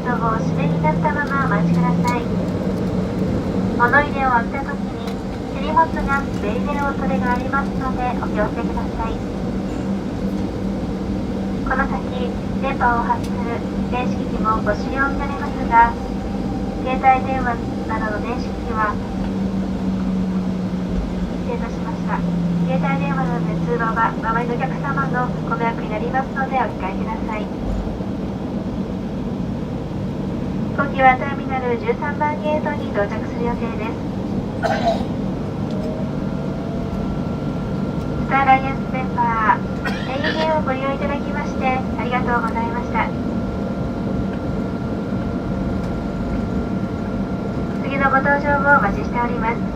トをお閉めになったままお待ちください。物入れを開けたときに手荷物が滑り出る恐れがありますのでお気をつけください。この先、電波を発する電子機器もご使用になりますが、携帯電話などの電子機器は失礼いたしました。携帯電話などで通話は周りのお客様のご迷惑になりますのでお控えください。飛行機はターミナル13番ゲートに到着する予定です。スターアライアンスメンバー ANA をご利用いただきましてありがとうございました。次のご搭乗をお待ちしております。